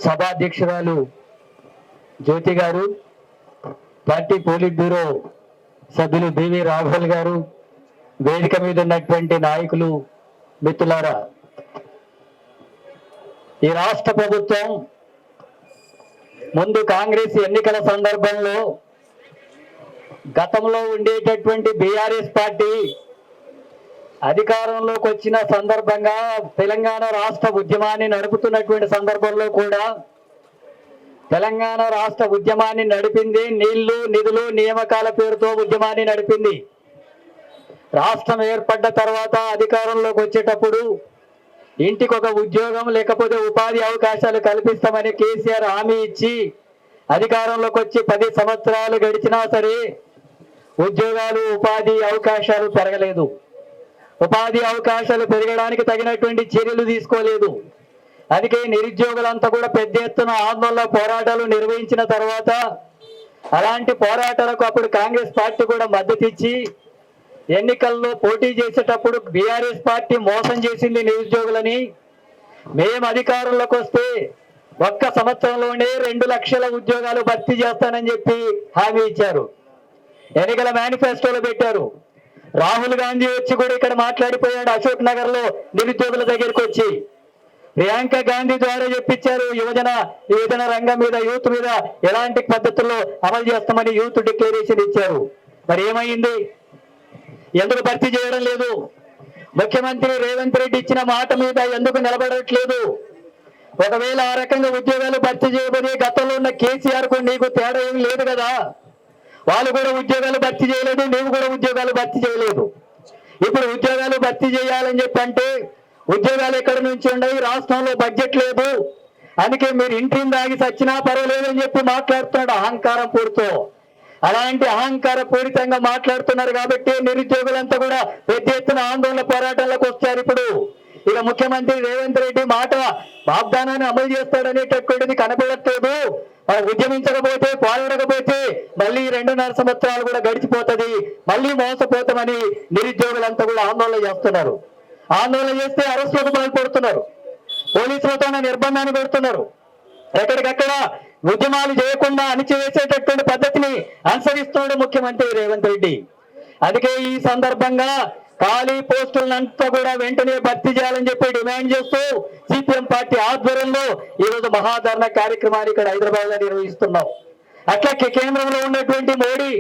సభాధ్యక్షురాలు జ్యోతి గారు, party polit bureau సభ్యులు BV రాఘవల్ గారు, వేదిక మీద ఉన్నటువంటి నాయకులు, మిత్రులారా, ఈ రాష్ట్ర ప్రభుత్వం ముందు కాంగ్రెస్ ఎన్నికల సందర్భంలో గతంలో ఉండేటటువంటి బీఆర్ఎస్ పార్టీ అధికారంలోకి వచ్చిన సందర్భంగా తెలంగాణ రాష్ట్ర ఉద్యమాన్ని నడుపుతున్నటువంటి సందర్భంలో కూడా తెలంగాణ రాష్ట్ర ఉద్యమాన్ని నడిపింది. నీళ్లు, నిధులు, నియామకాల పేరుతో ఉద్యమాన్ని నడిపింది. రాష్ట్రం ఏర్పడ్డ తర్వాత అధికారంలోకి వచ్చేటప్పుడు ఇంటికి ఒక ఉద్యోగం లేకపోతే ఉపాధి అవకాశాలు కల్పిస్తామని కేసీఆర్ హామీ ఇచ్చి అధికారంలోకి వచ్చి 10 సంవత్సరాలు గడిచినా సరే ఉద్యోగాలు, ఉపాధి అవకాశాలు పెరగలేదు. ఉపాధి అవకాశాలు పెరగడానికి తగినటువంటి చర్యలు తీసుకోలేదు. అందుకే నిరుద్యోగులంతా కూడా పెద్ద ఎత్తున ఆందోళన, పోరాటాలు నిర్వహించిన తర్వాత అలాంటి పోరాటాలకు అప్పుడు కాంగ్రెస్ పార్టీ కూడా మద్దతు ఇచ్చి ఎన్నికల్లో పోటీ చేసేటప్పుడు బీఆర్ఎస్ పార్టీ మోసం చేసింది నిరుద్యోగులని. మేము అధికారంలోకి వస్తే 1 సంవత్సరంలోనే 2 లక్షల ఉద్యోగాలు భర్తీ చేస్తానని చెప్పి హామీ ఇచ్చారు. ఎన్నికల మేనిఫెస్టోలో పెట్టారు. రాహుల్ గాంధీ వచ్చి కూడా ఇక్కడ మాట్లాడిపోయాడు అశోక్ నగర్ లో నిరుద్యోగుల దగ్గరికి వచ్చి. ప్రియాంక గాంధీ ద్వారా చెప్పించారు యువజన రంగం మీద, యూత్ మీద ఎలాంటి పద్ధతుల్లో అమలు చేస్తామని యూత్ డిక్లరేషన్ ఇచ్చారు. మరి ఏమైంది? ఎందుకు భర్తీ చేయడం లేదు? ముఖ్యమంత్రి రేవంత్ రెడ్డి ఇచ్చిన మాట మీద ఎందుకు నిలబడట్లేదు? ఒకవేళ ఆ రకంగా ఉద్యోగాలు భర్తీ చేయబోయే గతంలో ఉన్న కేసీఆర్ కు నీకు తేడా ఏం లేదు కదా. వాళ్ళు కూడా ఉద్యోగాలు భర్తీ చేయలేదు, నీవు కూడా ఉద్యోగాలు భర్తీ చేయలేదు. ఇప్పుడు ఉద్యోగాలు భర్తీ చేయాలని చెప్పి అంటే ఉద్యోగాలు ఎక్కడి నుంచి ఉన్నాయి? రాష్ట్రంలో బడ్జెట్ లేదు, అందుకే మీరు ఇంటిని దాగి సచ్చినా పర్వాలేదు అని చెప్పి మాట్లాడుతున్నాడు అహంకారం పూర్తో. అలాంటి అహంకార పూరితంగా మాట్లాడుతున్నారు కాబట్టి నిరుద్యోగులంతా కూడా పెద్ద ఎత్తున ఆందోళన, పోరాటాలకు వచ్చారు. ఇప్పుడు ఇక ముఖ్యమంత్రి రేవంత్ రెడ్డి మాట వాగ్దానాన్ని అమలు చేస్తాడనేటటువంటిది కనపడట్లేదు. ఉద్యమించకపోతే, పోరాడకపోతే మళ్ళీ 2.5 సంవత్సరాలు కూడా గడిచిపోతుంది, మళ్ళీ మోసపోతామని నిరుద్యోగులంతా కూడా ఆందోళన చేస్తున్నారు. ఆందోళన చేస్తే అరెస్టులకు పాల్పడుతున్నారు, పోలీసులతో నిర్బంధాన్ని పెడుతున్నారు. ఎక్కడికక్కడ ఉద్యమాలు చేయకుండా అణిచివేసేటటువంటి పద్ధతిని అనుసరిస్తున్నాడు ముఖ్యమంత్రి రేవంత్ రెడ్డి. అందుకే ఈ సందర్భంగా ఖాళీ పోస్టులంతా కూడా వెంటనే భర్తీ చేయాలని చెప్పి డిమాండ్ చేస్తూ సిపిఎం పార్టీ ఆధ్వర్యంలో ఈ రోజు మహాధరణ కార్యక్రమాన్ని ఇక్కడ హైదరాబాద్ లో నిర్వహిస్తున్నాం. అట్లా కేంద్రంలో ఉన్నటువంటి మోడీ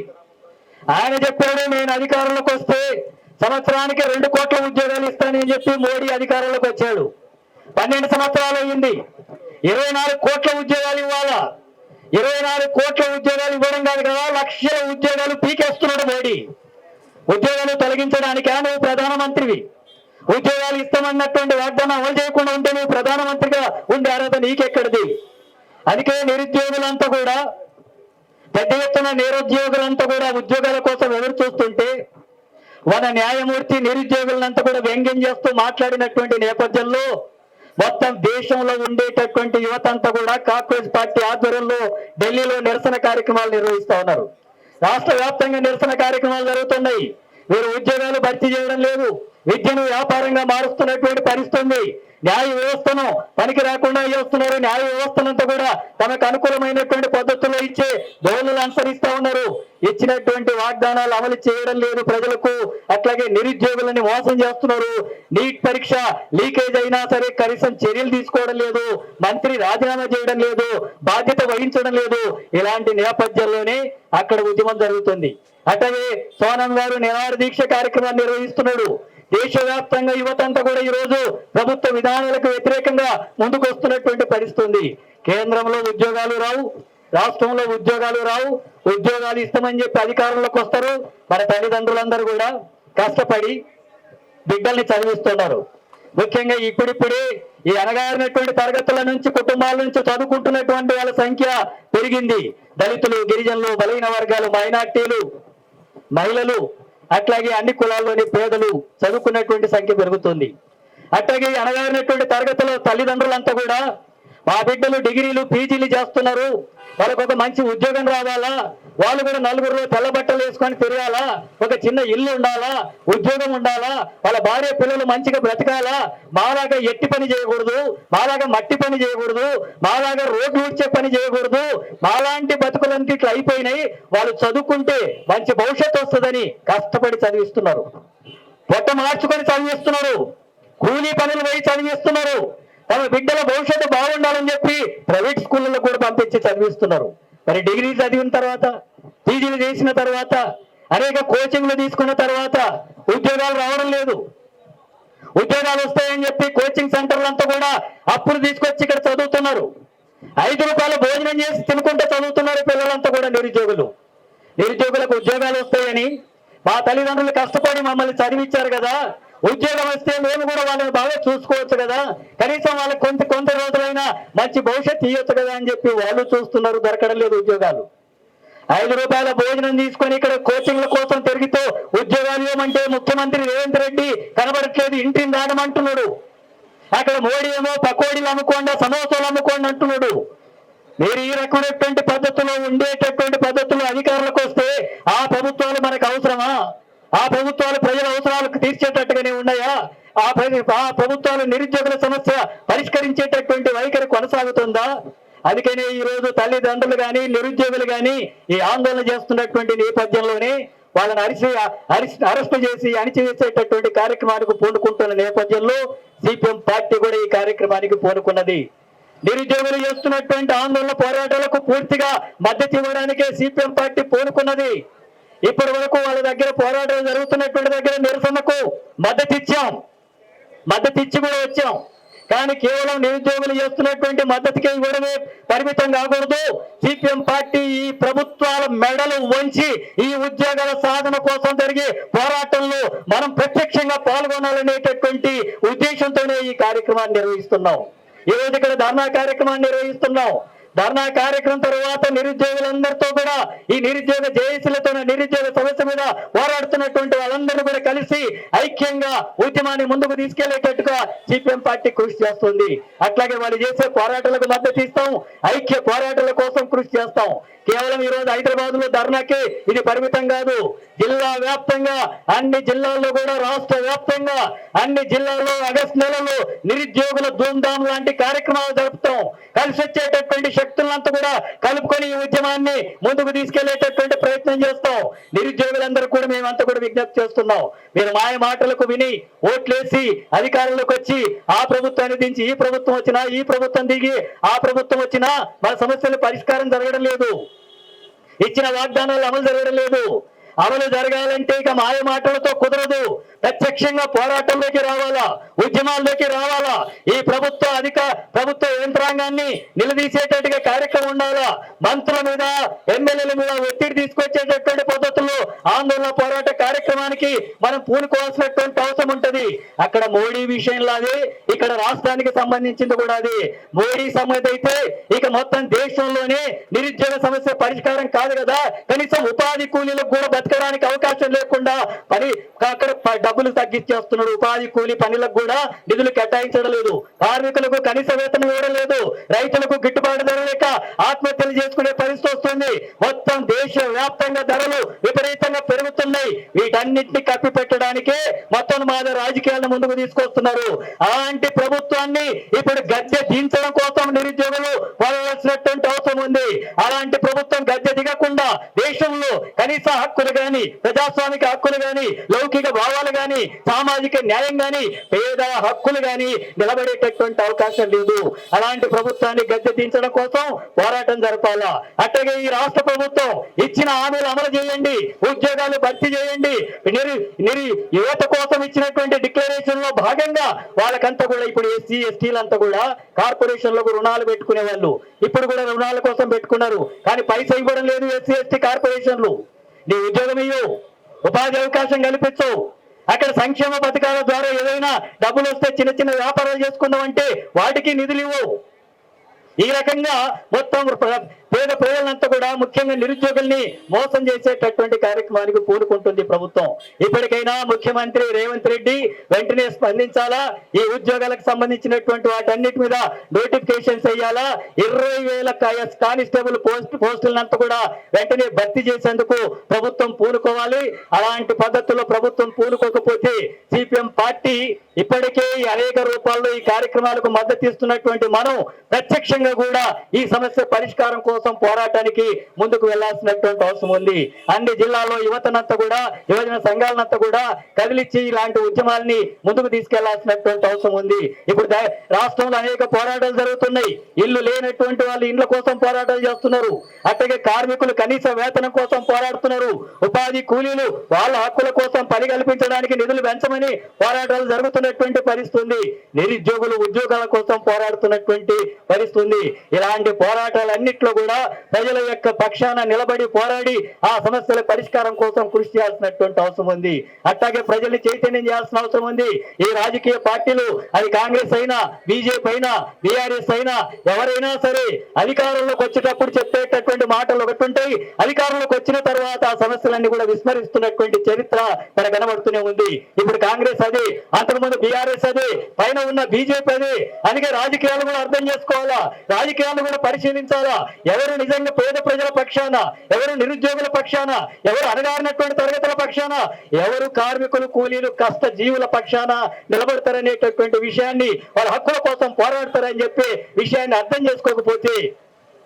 ఆయన చెప్పాడు, నేను అధికారంలోకి వస్తే సంవత్సరానికి 2 కోట్ల ఉద్యోగాలు ఇస్తానని చెప్పి మోడీ అధికారంలోకి వచ్చాడు. 12 సంవత్సరాలు అయింది. 24 కోట్ల ఉద్యోగాలు ఇవ్వాలా? 24 కోట్ల ఉద్యోగాలు ఇవ్వడం కాదు కదా, లక్షల ఉద్యోగాలు పీకేస్తున్నాడు మోడీ. ఉద్యోగాలు తొలగించడానికా నువ్వు ప్రధానమంత్రివి? ఉద్యోగాలు ఇస్తామన్నటువంటి వాగ్దానం అమలు చేయకుండా ఉంటే నువ్వు ప్రధానమంత్రిగా ఉండే అర్హత నీకెక్కడిది? అందుకే నిరుద్యోగులంతా కూడా పెద్ద ఎత్తున నిరుద్యోగులంతా కూడా ఉద్యోగాల కోసం ఎదురు చూస్తుంటే మన న్యాయమూర్తి నిరుద్యోగులంతా కూడా వ్యంగ్యం చేస్తూ మాట్లాడినటువంటి నేపథ్యంలో మొత్తం దేశంలో ఉండేటటువంటి యువత అంతా కూడా కాంగ్రెస్ పార్టీ ఆధ్వర్యంలో ఢిల్లీలో నిరసన కార్యక్రమాలు నిర్వహిస్తా ఉన్నారు. రాష్ట్ర వ్యాప్తంగా నిరసన కార్యక్రమాలు జరుగుతున్నాయి. వీరు ఉద్యోగాలు భర్తీ చేయడం లేదు, విద్యను వ్యాపారంగా మారుస్తున్నటువంటి పరిస్థితి ఉంది. న్యాయ వ్యవస్థను పనికి రాకుండా చేస్తున్నారు. న్యాయ వ్యవస్థనంతా కూడా తమకు అనుకూలమైనటువంటి పద్ధతుల్లో ఇచ్చే ధోరణులు అనుసరిస్తా ఉన్నారు. ఇచ్చినటువంటి వాగ్దానాలు అమలు చేయడం లేదు ప్రజలకు. అట్లాగే నిరుద్యోగులని మోసం చేస్తున్నారు. నీట్ పరీక్ష లీకేజ్ అయినా సరే కనీసం చర్యలు తీసుకోవడం లేదు, మంత్రి రాజీనామా చేయడం లేదు, బాధ్యత వహించడం లేదు. ఇలాంటి నేపథ్యంలోనే అక్కడ ఉద్యమం జరుగుతుంది. అట్లాగే సోనం గారు నిరాహార దీక్ష కార్యక్రమాన్ని నిర్వహిస్తున్నాడు. దేశవ్యాప్తంగా యువత అంతా కూడా ఈ రోజు ప్రభుత్వ విధానాలకు వ్యతిరేకంగా ముందుకు వస్తున్నటువంటి పరిస్థితి. కేంద్రంలో ఉద్యోగాలు రావు, రాష్ట్రంలో ఉద్యోగాలు రావు. ఉద్యోగాలు ఇస్తామని చెప్పి అధికారంలోకి వస్తారు. మన తల్లిదండ్రులందరూ కూడా కష్టపడి బిడ్డల్ని చదివిస్తున్నారు. ముఖ్యంగా ఇప్పుడిప్పుడే ఈ అణగారినటువంటి తరగతుల నుంచి, కుటుంబాల నుంచి చదువుకుంటున్నటువంటి వాళ్ళ సంఖ్య పెరిగింది. దళితులు, గిరిజనులు, బలహీన వర్గాలు, మైనార్టీలు, మహిళలు, అట్లాగే అన్ని కులాల్లోని పేదలు చదువుకున్నటువంటి సంఖ్య పెరుగుతుంది. అట్లాగే అణగారినటువంటి తరగతిలో తల్లిదండ్రులంతా కూడా మా బిడ్డలు డిగ్రీలు, పీజీలు చేస్తున్నారు, వాళ్ళకు ఒక మంచి ఉద్యోగం రావాలా, వాళ్ళు కూడా నలుగురు తెల్ల బట్టలు వేసుకొని తిరగాలా, ఒక చిన్న ఇల్లు ఉండాలా, ఉద్యోగం ఉండాలా, వాళ్ళ భార్య పిల్లలు మంచిగా బ్రతకాలా, మాలాగా ఎట్టి పని చేయకూడదు, మాలాగా మట్టి పని చేయకూడదు, మాలాగా రోడ్లు ఊడ్చే పని చేయకూడదు, మాలాంటి బతుకులంతా ఇట్లా అయిపోయినాయి. వాళ్ళు చదువుకుంటే మంచి భవిష్యత్తు వస్తుందని కష్టపడి చదివిస్తున్నారు, పొట్ట మార్చుకొని చదివిస్తున్నారు, కూలీ పనులు పోయి చదివిస్తున్నారు, తమ బిడ్డల భవిష్యత్తు బాగుండాలని చెప్పి ప్రైవేట్ స్కూళ్ళలో కూడా పంపించి చదివిస్తున్నారు. మరి డిగ్రీ చదివిన తర్వాత, పీజీలు చేసిన తర్వాత, అనేక కోచింగ్లు తీసుకున్న తర్వాత ఉద్యోగాలు రావడం లేదు. ఉద్యోగాలు వస్తాయని చెప్పి కోచింగ్ సెంటర్లంతా కూడా అప్పులు తీసుకొచ్చి ఇక్కడ చదువుతున్నారు. 5 రూపాయల భోజనం చేసి తినుకుంటే చదువుతున్నారు పిల్లలంతా కూడా నిరుద్యోగులు. నిరుద్యోగులకు ఉద్యోగాలు వస్తాయని మా తల్లిదండ్రులు కష్టపడి మమ్మల్ని చదివించారు కదా, ఉద్యోగం వస్తే మేము కూడా వాళ్ళని బాగా చూసుకోవచ్చు కదా, కనీసం వాళ్ళకి కొంత రోజులైనా మంచి భవిష్యత్తు ఇవ్వచ్చు కదా అని చెప్పి వాళ్ళు చూస్తున్నారు. దొరకడం లేదు ఉద్యోగాలు. 5 రూపాయల భోజనం తీసుకొని ఇక్కడ కోచింగ్ల కోసం తిరుగుతూ ఉద్యోగాలు ఏమంటే ముఖ్యమంత్రి రేవంత్ రెడ్డి కనబడట్లేదు, ఇంటిని దాడమంటున్నాడు. అక్కడ మోడీ ఏమో పకోడీలు అమ్ముకోండి, సమోసాలు అమ్ముకోండి అంటున్నాడు. మీరు ఈ రకమైనటువంటి పద్ధతిలో ఉండేటటువంటి పద్ధతులు అధికారులకు వస్తే ఆ ప్రభుత్వాలు మనకు అవసరమా? ఆ ప్రభుత్వాలు ప్రజల అవసరాలకు తీర్చేటట్టుగానే ఉన్నాయా? ఆ ప్రభుత్వాలు నిరుద్యోగుల సమస్య పరిష్కరించేటటువంటి వైఖరి కొనసాగుతుందా? అందుకనే ఈ రోజు తల్లిదండ్రులు కానీ నిరుద్యోగులు కానీ ఈ ఆందోళన చేస్తున్నటువంటి నేపథ్యంలోనే వాళ్ళని అరెస్ట్ చేసి అణిచివేసేటటువంటి కార్యక్రమానికి పూనుకుంటున్న నేపథ్యంలో సిపిఎం పార్టీ కూడా ఈ కార్యక్రమానికి పూనుకున్నది. నిరుద్యోగులు చేస్తున్నటువంటి ఆందోళన పోరాటాలకు పూర్తిగా మద్దతు ఇవ్వడానికే సిపిఎం పార్టీ పూనుకున్నది. ఇప్పటి వరకు వాళ్ళ దగ్గర పోరాటాలు జరుగుతున్నటువంటి దగ్గర నిరసనకు మద్దతు ఇచ్చి కూడా వచ్చాం. కానీ కేవలం నిరుద్యోగులు చేస్తున్నటువంటి మద్దతుకే ఇవ్వడమే పరిమితం కాకూడదు. సిపిఎం పార్టీ ఈ ప్రభుత్వాల మెడలు వంచి ఈ ఉద్యోగాల సాధన కోసం జరిగే పోరాటంలో మనం ప్రత్యక్షంగా పాల్గొనాలనేటటువంటి ఉద్దేశంతోనే ఈ కార్యక్రమాన్ని నిర్వహిస్తున్నాం. ఈ రోజు ఇక్కడ ధర్నా కార్యక్రమాన్ని నిర్వహిస్తున్నాం. ధర్నా కార్యక్రమం తర్వాత నిరుద్యోగులందరితో కూడా ఈ నిరుద్యోగ జేఏసీలతో నిరుద్యోగ సమస్య మీద పోరాడుతున్నటువంటి వాళ్ళందరూ కూడా కలిసి ఐక్యంగా ఉద్యమాన్ని ముందుకు తీసుకెళ్లేటట్టుగా సిపిఎం పార్టీ కృషి చేస్తుంది. అట్లాగే వాళ్ళు చేసే పోరాటాలకు మద్దతు ఇస్తాం, ఐక్య పోరాటాల కోసం కృషి చేస్తాం. కేవలం ఈ రోజు హైదరాబాద్ లో ధర్నాకి ఇది పరిమితం కాదు. జిల్లా వ్యాప్తంగా అన్ని జిల్లాల్లో కూడా రాష్ట్ర వ్యాప్తంగా అన్ని జిల్లాల్లో ఆగస్టు నెలలో నిరుద్యోగుల ధూమ్ధాం లాంటి కార్యక్రమాలు జరుపుతాం. కలిసి వచ్చేటటువంటి శక్తులంతా కూడా కలుపుకొని ఈ ఉద్యమాన్ని ముందుకు తీసుకెళ్లేటటువంటి ప్రయత్నం చేస్తాం. నిరుద్యోగులందరూ కూడా మేమంతా కూడా విజ్ఞప్తి చేస్తున్నాం. మీరు మాయ మాటలకు విని ఓట్లేసి అధికారంలోకి వచ్చి ఆ ప్రభుత్వాన్ని దించి ఈ ప్రభుత్వం వచ్చినా, ఈ ప్రభుత్వం దిగి ఆ ప్రభుత్వం వచ్చినా మన సమస్యల పరిష్కారం జరగడం లేదు. ఇచ్చిన వాగ్దానాలు అమలు జరగడం లేదు. అమలు జరగాలంటే ఇక మాయ మాటలతో కుదరదు. ప్రత్యక్షంగా పోరాటంలోకి రావాలా, ఉద్యమాల్లోకి రావాలా. ఈ ప్రభుత్వ యంత్రాంగాన్ని నిలదీసేటట్టుగా కార్యక్రమం ఉండాలా. మంత్రుల మీద, ఎమ్మెల్యేల మీద ఒత్తిడి తీసుకొచ్చేటటువంటి పద్ధతుల్లో ఆందోళన పోరాట కార్యక్రమానికి మనం పూనుకోవాల్సినటువంటి అవసరం ఉంటది. అక్కడ మోడీ విషయంలో అది, ఇక్కడ రాష్ట్రానికి సంబంధించింది కూడా అది. మోడీ సమస్య అయితే ఇక మొత్తం దేశంలోనే నిరుద్యోగ సమస్య పరిష్కారం కాదు కదా. కనీసం ఉపాధి కూలీలకు కూడా బతకడానికి అవకాశం లేకుండా అక్కడ డబ్బులు తగ్గించేస్తున్నాడు. ఉపాధి కూలీ పనులకు కూడా నిధులు కేటాయించడం లేదు. కార్మికులకు కనీస వేతనం ఇవ్వడం లేదు. రైతులకు గిట్టుబాటు ధర లేక ఆత్మహత్యలు చేసుకునే పరిస్థితి వస్తుంది. మొత్తం దేశ వ్యాప్తంగా ధరలు విపరీతంగా పెరుగుతున్నాయి. వీటన్నిటిని కప్పిపెట్టడానికే మొత్తం మాద రాజకీయాలను ముందుకు తీసుకొస్తున్నారు. అలాంటి ప్రభుత్వాన్ని ఇప్పుడు గద్దె దించడం కోసం నిరుద్యోగులు పోరాడాల్సినటువంటి అవసరం ఉంది. అలాంటి ప్రభుత్వం గద్దె దిగకుండా దేశంలో కనీస హక్కులు గాని, ప్రజాస్వామిక హక్కులు గాని, లౌకిక భావాలు గాని, సామాజిక న్యాయం గాని, పేద హక్కులు గాని నిలబడేటటువంటి అవకాశం లేదు. అలాంటి ప్రభుత్వాన్ని గద్దె దించడం కోసం పోరాటం జరపాలా. అట్లాగే ఈ రాష్ట్ర ప్రభుత్వం ఇచ్చిన హామీలు అమలు చేయండి, ఉద్యోగాలు భర్తీ చేయండి. యువత కోసం ఇచ్చినటువంటి డిక్లరేషన్ లో భాగంగా వాళ్ళకంతా కూడా ఇప్పుడు ఎస్సీ ఎస్టీలంతా కూడా కార్పొరేషన్లకు రుణాలు పెట్టుకునే వాళ్ళు ఇప్పుడు కూడా రుణాల కోసం పెట్టుకున్నారు. కానీ పైసా ఇవ్వడం లేదు ఎస్సీ ఎస్టీ కార్పొరేషన్లు. నీ ఉద్యోగం ఇవ్వు, ఉపాధి అవకాశం కల్పించు. అక్కడ సంక్షేమ పథకాల ద్వారా ఏదైనా డబ్బులు వస్తే చిన్న చిన్న వ్యాపారాలు చేసుకుందామంటే వాటికి నిధులు ఇవ్వు. ఈ రకంగా మొత్తం పేద ప్రజలంతా కూడా ముఖ్యంగా నిరుద్యోగుల్ని మోసం చేసేటటువంటి కార్యక్రమానికి పూనుకుంటుంది ప్రభుత్వం. ఇప్పటికైనా ముఖ్యమంత్రి రేవంత్ రెడ్డి వెంటనే స్పందించాలా, ఈ ఉద్యోగాలకు సంబంధించినటువంటి వాటన్నిటి మీద నోటిఫికేషన్స్ వేయాలా, 20,000 కానిస్టేబుల్ పోస్టులంతా కూడా వెంటనే భర్తీ చేసేందుకు ప్రభుత్వం పూనుకోవాలి. అలాంటి పద్ధతుల్లో ప్రభుత్వం పూనుకోకపోతే సిపిఎం పార్టీ ఇప్పటికే అనేక రూపాల్లో ఈ కార్యక్రమాలకు మద్దతు ఇస్తున్నటువంటి మనం ప్రత్యక్షంగా కూడా ఈ సమస్య పరిష్కారం కోసం పోరాటానికి ముందుకు వెళ్లాల్సినటువంటి అవసరం ఉంది. అన్ని జిల్లాల్లో యువతనంతా కూడా, యువజన సంఘాలనంతా కూడా కదిలిచ్చి ఇలాంటి ఉద్యమాల్ని ముందుకు తీసుకెళ్లాల్సినటువంటి అవసరం ఉంది. ఇప్పుడు రాష్ట్రంలో అనేక పోరాటాలు జరుగుతున్నాయి. ఇల్లు లేనటువంటి వాళ్ళు ఇండ్ల కోసం పోరాటాలు చేస్తున్నారు. అట్లాగే కార్మికులు కనీస వేతనం కోసం పోరాడుతున్నారు. ఉపాధి కూలీలు వాళ్ళ హక్కుల కోసం పని కల్పించడానికి నిధులు పెంచమని పోరాటాలు జరుగుతున్నటువంటి పరిస్థితి ఉంది. నిరుద్యోగులు ఉద్యోగాల కోసం పోరాడుతున్నటువంటి పరిస్థితి ఉంది. ఇలాంటి పోరాటాలన్నింటిలో కూడా ప్రజల యొక్క పక్షాన నిలబడి పోరాడి ఆ సమస్యల పరిష్కారం కోసం కృషి చేయాల్సినటువంటి అవసరం ఉంది. అట్లాగే ప్రజల్ని చైతన్యం చేయాల్సిన అవసరం ఉంది. ఈ రాజకీయ పార్టీలు, అది కాంగ్రెస్ అయినా, బీజేపీ అయినా, బీఆర్ఎస్ అయినా, ఎవరైనా సరే అధికారంలోకి వచ్చేటప్పుడు చెప్పేటటువంటి మాటలు ఒకటి ఉంటాయి. అధికారంలోకి వచ్చిన తర్వాత ఆ సమస్యలన్నీ కూడా విస్మరిస్తున్నటువంటి చరిత్ర మనకు కనబడుతూనే ఉంది. ఇప్పుడు కాంగ్రెస్ అదే, అంతకుముందు బీఆర్ఎస్ అదే, పైన ఉన్న బీజేపీ అదే. అందుకే రాజకీయాలు కూడా అర్థం చేసుకోవాలా, రాజకీయాలు కూడా పరిశీలించాలా. ఎవరు నిజంగా పేద ప్రజల పక్షాన, ఎవరు నిరుద్యోగుల పక్షాన, ఎవరు అణగారినటువంటి తరగతుల పక్షాన, ఎవరు కార్మికులు కూలీలు కష్ట జీవుల పక్షాన నిలబడతారనేటటువంటి విషయాన్ని, వాళ్ళ హక్కుల కోసం పోరాడతారని చెప్పి విషయాన్ని అర్థం చేసుకోకపోతే,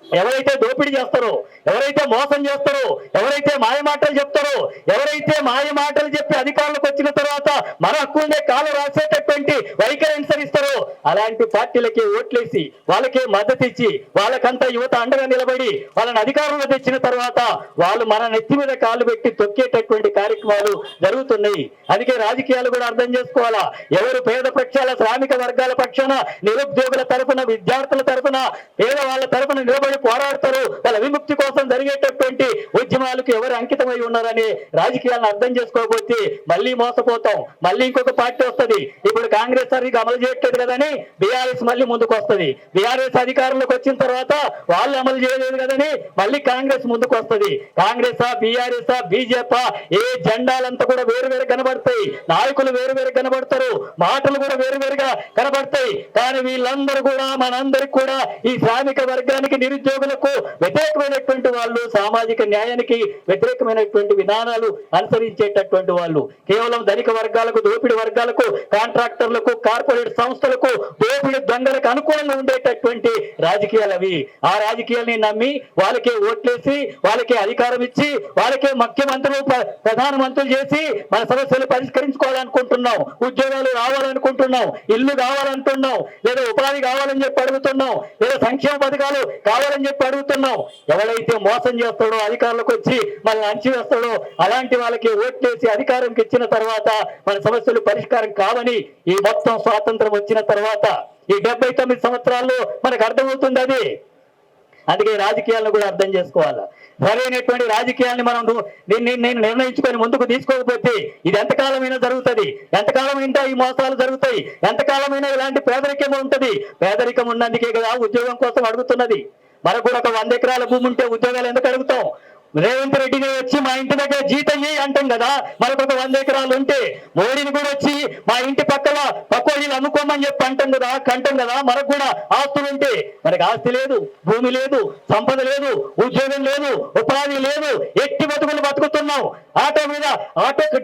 ఎవరైతే దోపిడీ చేస్తారో, ఎవరైతే మోసం చేస్తారో, ఎవరైతే మాయమాటలు చెప్తారో, ఎవరైతే మాయమాటలు చెప్పి అధికారులకు వచ్చిన తర్వాత మన హక్కులనే కాలు రాసేటటువంటి వైఖరి అనుసరిస్తారో అలాంటి పార్టీలకి ఓట్లేసి వాళ్ళకే మద్దతు ఇచ్చి వాళ్ళకంతా యువత అండగా నిలబడి వాళ్ళని అధికారంలో తెచ్చిన తర్వాత వాళ్ళు మన నెత్తి మీద కాలు పెట్టి తొక్కేటటువంటి కార్యక్రమాలు జరుగుతున్నాయి. అందుకే రాజకీయాలు కూడా అర్థం చేసుకోవాలా. ఎవరు పేద పక్షాల, శ్రామిక వర్గాల పక్షాన, నిరుద్యోగుల తరఫున, విద్యార్థుల తరఫున, పేదవాళ్ళ తరఫున నిలబడి పోరాడతారు, వాళ్ళ విముక్తి కోసం జరిగేటటువంటి ఉద్యమాలకు ఎవరు అంకితమై ఉన్నారని రాజకీయాలను అర్థం చేసుకోకపోతే మళ్ళీ మోసపోతాం. మళ్ళీ ఇంకొక పార్టీ వస్తుంది. ఇప్పుడు కాంగ్రెస్ సరిగ్గా అమలు చేయట్లేదు కదని బీఆర్ఎస్ మళ్ళీ ముందుకు వస్తుంది. బీఆర్ఎస్ అధికారంలోకి వచ్చిన తర్వాత వాళ్ళు అమలు చేయలేదు కదని మళ్ళీ కాంగ్రెస్ ముందుకు వస్తుంది. కాంగ్రెస్, బీఆర్ఎస్, బీజేపీ, ఏ జెండాలంతా కూడా వేరువేరు కనబడతాయి, నాయకులు వేరువేరు కనబడతారు, మాటలు కూడా వేరువేరుగా కనబడతాయి. కానీ వీళ్ళందరూ కూడా మనందరికి కూడా ఈ శ్రామిక వర్గానికి, నిరుద్యోగులకు వ్యతిరేకమైనటువంటి వాళ్ళు, సామాజిక న్యాయానికి వ్యతిరేకమైనటువంటి విధానాలు అనుసరించేటటువంటి వాళ్ళు, కేవలం ధనిక వర్గాలకు, దోపిడి వర్గాలకు, కాంట్రాక్టర్లకు, కార్పొరేట్ సంస్థలకు, దోపిడి దొంగలకు అనుకూలంగా ఉండేటటువంటి రాజకీయాలు అవి. ఆ రాజకీయాల్ని నమ్మి వాళ్ళకే ఓట్లేసి, వాళ్ళకే అధికారం ఇచ్చి, వాళ్ళకే ముఖ్యమంత్రులు, ప్రధానమంత్రులు చేసి మన సమస్యలు పరిష్కరించుకోవాలనుకుంటున్నాం, ఉద్యోగాలు రావాలనుకుంటున్నాం, ఇల్లు కావాలంటున్నాం, లేదా ఉపాధి కావాలని చెప్పి అడుగుతున్నాం, లేదా సంక్షేమ పథకాలు కావాలని చెప్పి అడుగుతున్నాం. ఎవరైతే మోసం చేస్తాడో, అధికారులకు వచ్చి మనల్ని అంచివేస్తాడో అలాంటి వాళ్ళకి ఓట్లేసి అధికారంకి ఇచ్చిన తర్వాత మన సమస్యలు పరిష్కారం కావని ఈ మొత్తం స్వాతంత్రం వచ్చిన తర్వాత ఈ 79 సంవత్సరాల్లో మనకు అర్థమవుతుంది అది. అందుకే రాజకీయాలను కూడా అర్థం చేసుకోవాలి. సరైనటువంటి రాజకీయాన్ని మనం నేను నిర్ణయించుకొని ముందుకు తీసుకోకపోతే ఇది ఎంతకాలమైనా జరుగుతుంది, ఎంతకాలమైనా ఈ మోసాలు జరుగుతాయి, ఎంతకాలమైనా ఇలాంటి పేదరికం ఉంటుంది. పేదరికం ఉన్నందుకే కదా ఉద్యోగం కోసం అడుగుతున్నది. మనకు కూడా ఒక 100 ఎకరాల భూమి ఉంటే ఉద్యోగాలు ఎందుకు అడుగుతాం? రేవంత్ రెడ్డిని వచ్చి మా ఇంటి దగ్గర జీతం అంటాం కదా. మనకు ఒక 100 ఎకరాలు ఉంటే మోడీని కూడా వచ్చి మా ఇంటి పక్కోళ్ళు అమ్ముకోమని చెప్పి అంటాం కదా. మనకు కూడా ఆస్తులు ఉంటే, మనకి ఆస్తి లేదు, భూమి లేదు, సంపద లేదు, ఉద్యోగం లేదు, ఉపాధి లేదు, ఎట్టి బతుకులు బతుకుతున్నాం. ఆటో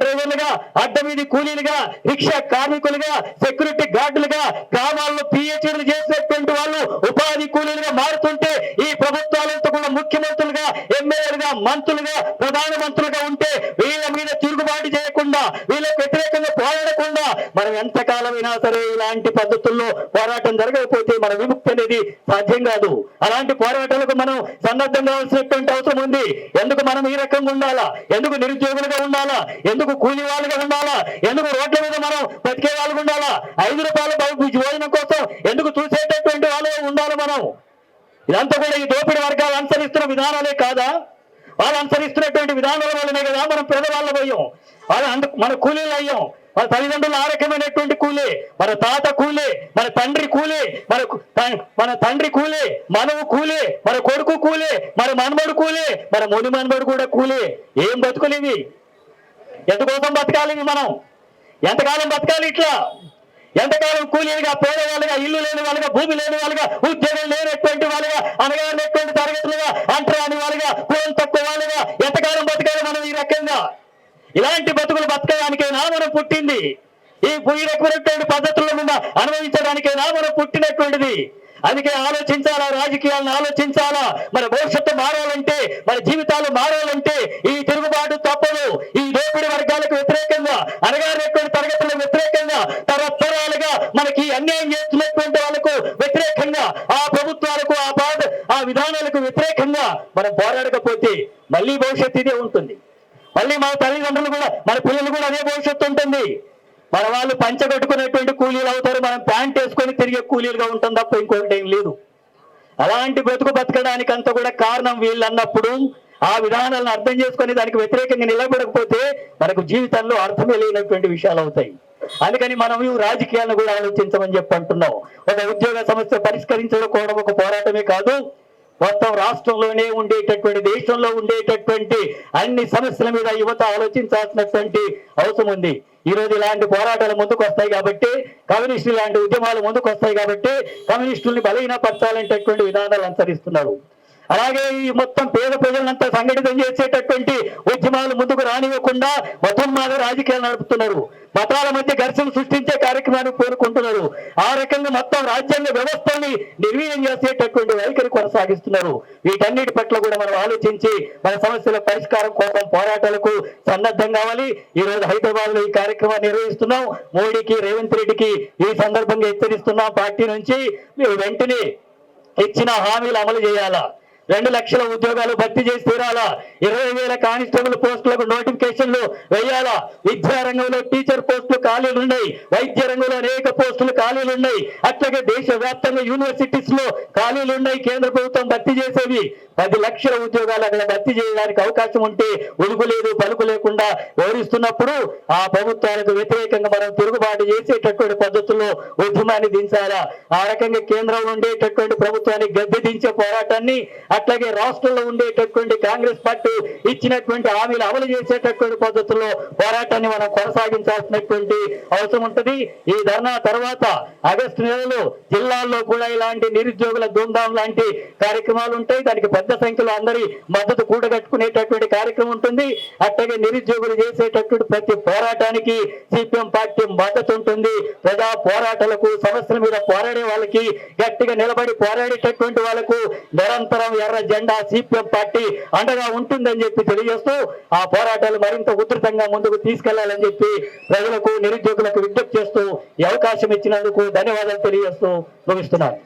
డ్రైవర్లుగా, అడ్డ మీద కూలీలుగా, రిక్షా కార్మికులుగా, సెక్యూరిటీ గార్డులుగా, గ్రామాల్లో పిహెచ్డీలు చేసినటువంటి వాళ్ళు ఉపాధి కూలీలుగా మారుతుంటే ఈ ప్రభుత్వాలంతా కూడా ముఖ్యమంత్రులుగా, ఎమ్మెల్యేలుగా, మంత్రులుగా, ప్రధానమంత్రులుగా ఉంటే వీళ్ళ మీద తిరుగుబాటు చేయకుండా, వీళ్ళకి వ్యతిరేకంగా పోరాడకుండా మనం ఎంతకాలమైనా సరే ఇలాంటి పద్ధతుల్లో పోరాటం జరగకపోతే మన విముక్తి అనేది సాధ్యం కాదు. అలాంటి పోరాటాలకు మనం సన్నద్ధం కావాల్సినటువంటి అవసరం ఉంది. ఎందుకు మనం ఈ రకంగా ఉండాలా? ఎందుకు నిరుద్యోగులుగా ఉండాలా? ఎందుకు కూలి వాళ్ళుగా ఉండాలా? ఎందుకు రోడ్ల మీద మనం బతికే వాళ్ళగా ఉండాలా? 5 రూపాయల భోజనం కోసం ఎందుకు చూసేటటువంటి వాళ్ళు ఉండాలి మనం? ఇదంతా కూడా ఈ దోపిడీ వర్గాలు అనుసరిస్తున్న విధానాలే కాదా? వాళ్ళు అనుసరిస్తున్నటువంటి విధానాల వల్లనే కదా మనం పేదవాళ్ళం అయ్యాం, మన కూలీలు అయ్యాం. మన తల్లిదండ్రులు ఆ రకమైనటువంటి కూలే, మన తాత కూలే, మన తండ్రి కూలే, మన తండ్రి కూలే, మనవు కూలే, మన కొడుకు కూలే, మన మనమడు కూలే, మన ముని మనమడు కూడా కూలే. ఏం బతుకులివి? ఎందుకోసం బతకాలి మనం? ఎంతకాలం బతకాలి ఇట్లా? ఎంతకాలం కూలీలుగా, పేదవాళ్ళుగా, ఇల్లు లేని వాళ్ళుగా, భూమి లేని వాళ్ళుగా, ఉద్యోగం లేనటువంటి వాళ్ళుగా, అనగానటువంటి తరగతులుగా, అంటరాని వాళ్ళుగా, కులం తక్కువ వాళ్ళుగా ఎంతకాలం బతకాలి మనం ఈ రకంగా? ఇలాంటి బతుకులు బతకడానికైనా మనం పుట్టింది? ఈ రకమైనటువంటి పద్ధతుల మీద అనుభవించడానికైనా మనం పుట్టినటువంటిది. అందుకే ఆలోచించాలా, రాజకీయాలను ఆలోచించాలా. మన భవిష్యత్తు మారాలంటే, మన జీవితాలు మారాలంటే ఈ తిరుగుబాటు తప్పదు. ఈ దోపిడీ వర్గాలకు వ్యతిరేకంగా, అనగారినటువంటి తరగతులకు వ్యతిరేకంగా, తరతరాలుగా మనకి అన్యాయం చేస్తున్నటువంటి వాళ్ళకు వ్యతిరేకంగా, ఆ ప్రభుత్వాలకు, ఆ విధానాలకు వ్యతిరేకంగా మనం పోరాడకపోతే మళ్ళీ భవిష్యత్తు ఇదే ఉంటుంది. మళ్ళీ మన తల్లిదండ్రులు కూడా, మన పిల్లలు కూడా అదే భవిష్యత్తు ఉంటుంది. మన వాళ్ళు పంచగట్టుకునేటువంటి కూలీలు అవుతారు, మనం ప్యాంట్ వేసుకొని తిరిగే కూలీలుగా ఉంటాం తప్ప ఇంకొకటి ఏం లేదు. అలాంటి బ్రతుకు బతకడానికి అంతా కూడా కారణం వీళ్ళు అన్నప్పుడు ఆ విధానాలను అర్థం చేసుకొని దానికి వ్యతిరేకంగా నిలబడకపోతే మనకు జీవితంలో అర్థమే లేనటువంటి విషయాలు అవుతాయి. అందుకని మనం ఈ రాజకీయాలను కూడా ఆలోచించమని చెప్పి అంటున్నాం. ఒక ఉద్యోగ సమస్య పరిష్కరించడం కూడా ఒక పోరాటమే కాదు, మొత్తం రాష్ట్రంలోనే ఉండేటటువంటి, దేశంలో ఉండేటటువంటి అన్ని సమస్యల మీద యువత ఆలోచించాల్సినటువంటి అవసరం ఉంది. ఈ రోజు ఇలాంటి పోరాటాలు ముందుకు వస్తాయి కాబట్టి, కమ్యూనిస్టులు ఇలాంటి ఉద్యమాలు ముందుకు వస్తాయి కాబట్టి కమ్యూనిస్టుల్ని బలహీనపరచాలనేటటువంటి విధానాలు అనుసరిస్తున్నారు. అలాగే ఈ మొత్తం పేద ప్రజలంతా సంఘటితం చేసేటటువంటి ఉద్యమాలు ముందుకు రానివ్వకుండా మతోన్మాద రాజకీయాలు నడుపుతున్నారు. మతాల మధ్య ఘర్షణ సృష్టించే కార్యక్రమాన్ని కోరుకుంటున్నారు. ఆ రకంగా మొత్తం రాజ్యాంగ వ్యవస్థని నిర్వీర్యం చేసేటటువంటి వైఖరి కొనసాగిస్తున్నారు. వీటన్నిటి పట్ల కూడా మనం ఆలోచించి మన సమస్యల పరిష్కారం కోసం పోరాటాలకు సన్నద్ధం కావాలి. ఈ రోజు హైదరాబాద్ లో ఈ కార్యక్రమాన్ని నిర్వహిస్తున్నాం. మోడీకి, రేవంత్ రెడ్డికి ఈ సందర్భంగా హెచ్చరిస్తున్నాం. పార్టీ నుంచి మీరు వెంటనే ఇచ్చిన హామీలు అమలు చేయాలా. 2 లక్షల ఉద్యోగాలు భర్తీ చేసి తీరాలా. 20,000 కానిస్టేబుల్ పోస్టులకు నోటిఫికేషన్లు వేయాలా. విద్యారంగంలో టీచర్ పోస్టులు ఖాళీలు ఉన్నాయి, వైద్య రంగంలో అనేక పోస్టులు ఖాళీలు ఉన్నాయి, అట్లాగే దేశవ్యాప్తంగా యూనివర్సిటీస్ లో ఖాళీలు ఉన్నాయి. కేంద్ర ప్రభుత్వం భర్తీ చేసేవి 10 లక్షల ఉద్యోగాలు అక్కడ భర్తీ చేయడానికి అవకాశం ఉంటే ఉలుగు లేదు, పలుకు లేకుండా వివరిస్తున్నప్పుడు ఆ ప్రభుత్వాలకు వ్యతిరేకంగా మనం తిరుగుబాటు చేసేటటువంటి పద్ధతుల్లో ఉద్యమాన్ని దించాలా. ఆ రకంగా కేంద్రంలో ఉండేటటువంటి ప్రభుత్వాన్ని గద్దె దించే పోరాటాన్ని, అట్లాగే రాష్ట్రంలో ఉండేటటువంటి కాంగ్రెస్ పార్టీ ఇచ్చినటువంటి హామీలు అమలు చేసేటటువంటి పద్ధతుల్లో పోరాటాన్ని మనం కొనసాగించాల్సినటువంటి అవసరం ఉంటుంది. ఈ ధర్నా తర్వాత ఆగస్టు నెలలో జిల్లాల్లో కూడా ఇలాంటి నిరుద్యోగుల ధూమ్ధాం లాంటి కార్యక్రమాలు ఉంటాయి. దానికి పెద్ద సంఖ్యలో అందరి మద్దతు కూడగట్టుకునేటటువంటి కార్యక్రమం ఉంటుంది. అట్లాగే నిరుద్యోగులు చేసేటటువంటి ప్రతి పోరాటానికి సిపిఎం పార్టీ మద్దతు ఉంటుంది. ప్రజా పోరాటాలకు, సమస్యల మీద పోరాడే వాళ్ళకి, గట్టిగా నిలబడి పోరాడేటటువంటి వాళ్ళకు నిరంతరం ఎర్ర జెండా సిపిఎం పార్టీ అండగా ఉంటుందని చెప్పి తెలియజేస్తూ ఆ పోరాటాలు మరింత ఉధృతంగా ముందుకు తీసుకెళ్లాలని చెప్పి ప్రజలకు, నిరుద్యోగులకు విజ్ఞప్తి చేస్తూ ఈ అవకాశం ఇచ్చినందుకు ధన్యవాదాలు తెలియజేస్తూ ముగిస్తున్నాను.